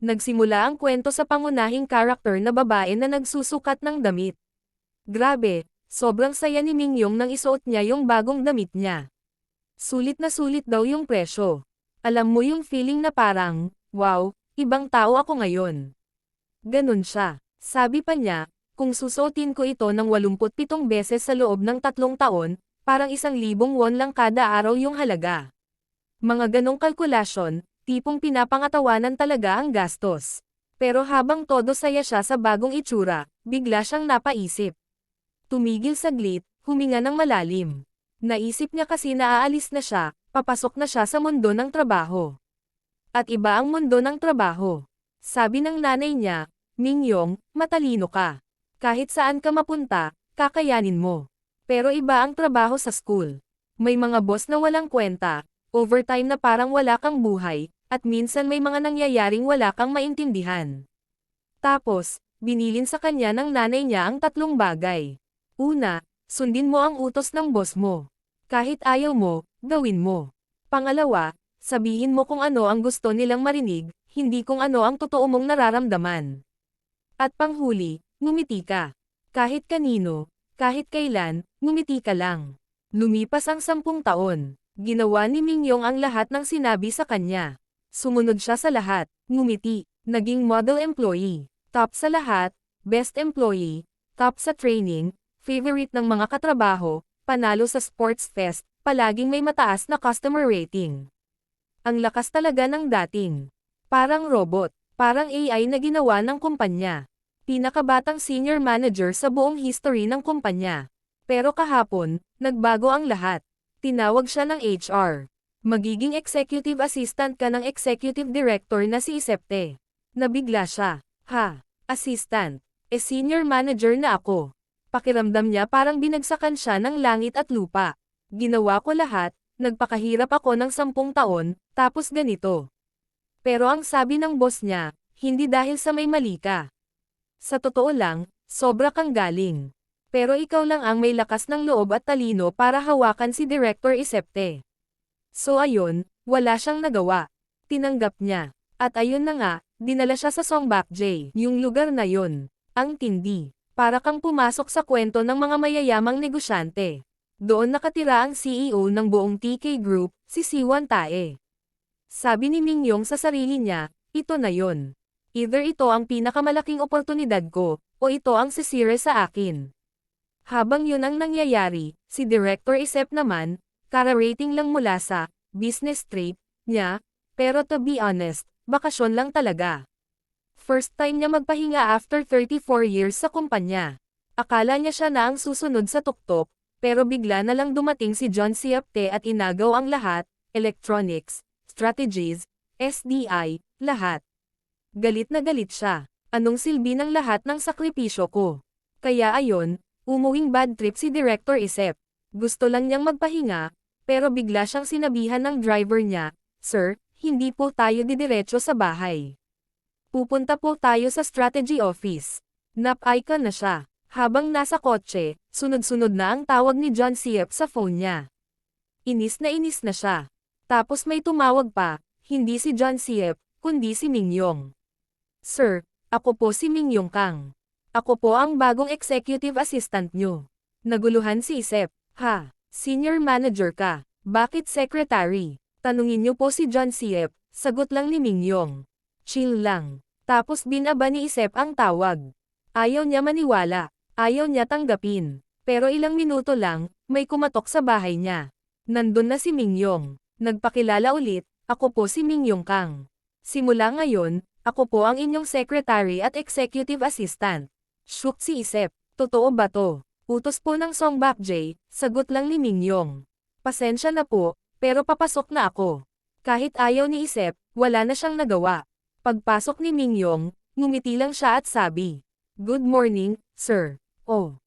Nagsimula ang kwento sa pangunahing karakter na babae na nagsusukat ng damit. Grabe, sobrang saya ni Mingyong nang isuot niya yung bagong damit niya. Sulit na sulit daw yung presyo. Alam mo yung feeling na parang, wow, ibang tao ako ngayon. Ganun siya. Sabi pa niya, kung susuotin ko ito ng 87 beses sa loob ng 3 taon, parang 1,000 won lang kada araw yung halaga. Mga ganong kalkulasyon, tipong pinapangatawanan talaga ang gastos. Pero habang todo saya siya sa bagong itsura, bigla siyang napaisip. Tumigil saglit, huminga ng malalim. Naisip niya kasi na aalis na siya, papasok na siya sa mundo ng trabaho. At iba ang mundo ng trabaho. Sabi ng nanay niya, Mingyong, matalino ka. Kahit saan ka mapunta, kakayanin mo. Pero iba ang trabaho sa school. May mga boss na walang kwenta, overtime na parang wala kang buhay, at minsan may mga nangyayaring wala kang maintindihan. Tapos, binilin sa kanya ng nanay niya ang 3 bagay. Una, sundin mo ang utos ng boss mo. Kahit ayaw mo, gawin mo. Pangalawa, sabihin mo kung ano ang gusto nilang marinig, hindi kung ano ang totoo mong nararamdaman. At panghuli, ngumiti ka. Kahit kanino, kahit kailan, ngumiti ka lang. Lumipas ang 10 taon. Ginawa ni Mingyong ang lahat ng sinabi sa kanya. Sumunod siya sa lahat, ngumiti, naging model employee, top sa lahat, best employee, top sa training, favorite ng mga katrabaho, panalo sa sports fest, palaging may mataas na customer rating. Ang lakas talaga ng dating. Parang robot, parang AI na ginawa ng kumpanya. Pinakabatang senior manager sa buong history ng kumpanya. Pero kahapon, nagbago ang lahat. Tinawag siya ng HR. Magiging executive assistant ka ng executive director na si Isepte. Nabigla siya. Ha? Assistant? Senior manager na ako. Pakiramdam niya parang binagsakan siya ng langit at lupa. Ginawa ko lahat, nagpakahirap ako ng 10 taon, tapos ganito. Pero ang sabi ng boss niya, hindi dahil sa may mali ka. Sa totoo lang, sobra kang galing. Pero ikaw lang ang may lakas ng loob at talino para hawakan si Director Isepte. So ayun, wala siyang nagawa. Tinanggap niya. At ayun na nga, dinala siya sa Songbakje, yung lugar na yun. Ang tindi. Para kang pumasok sa kwento ng mga mayayamang negosyante. Doon nakatira ang CEO ng buong TK Group, si Siwan Tae. Sabi ni Mingyong sa sarili niya, ito na yun. Either ito ang pinakamalaking oportunidad ko, o ito ang sisire sa akin. Habang yun ang nangyayari, si Director Isep naman, kara-rating lang mula sa business trip niya, pero to be honest, bakasyon lang talaga. First time niya magpahinga after 34 years sa kumpanya. Akala niya siya na ang susunod sa tuktok, pero bigla na lang dumating si John Siapte at inagaw ang lahat, electronics, strategies, SDI, lahat. Galit na galit siya. Anong silbi ng lahat ng sakripisyo ko? Kaya ayon, umuwing bad trip si Director Isep. Gusto lang niyang magpahinga, pero bigla siyang sinabihan ng driver niya, Sir, hindi po tayo didiretso sa bahay. Pupunta po tayo sa strategy office. Nap-icon na siya. Habang nasa kotse, sunod-sunod na ang tawag ni John Siep sa phone niya. Inis na siya. Tapos may tumawag pa, hindi si John Siep, kundi si Mingyong. Sir, ako po si Mingyong Kang. Ako po ang bagong executive assistant niyo. Naguluhan si Isep. Ha? Senior manager ka. Bakit secretary? Tanungin niyo po si John Siep, sagot lang ni Mingyong. Chill lang. Tapos binaba ni Isep ang tawag. Ayaw niya maniwala. Ayaw niya tanggapin. Pero ilang minuto lang, may kumatok sa bahay niya. Nandun na si Mingyong. Nagpakilala ulit, ako po si Mingyong Kang. Simula ngayon, ako po ang inyong secretary at executive assistant. Shook si Isep. Totoo ba to? Utos po ng Songbakje, sagot lang ni Mingyong. Pasensya na po, pero papasok na ako. Kahit ayaw ni Isep, wala na siyang nagawa. Pagpasok ni Mingyong, ngumiti lang siya at sabi, Good morning, sir. Oh,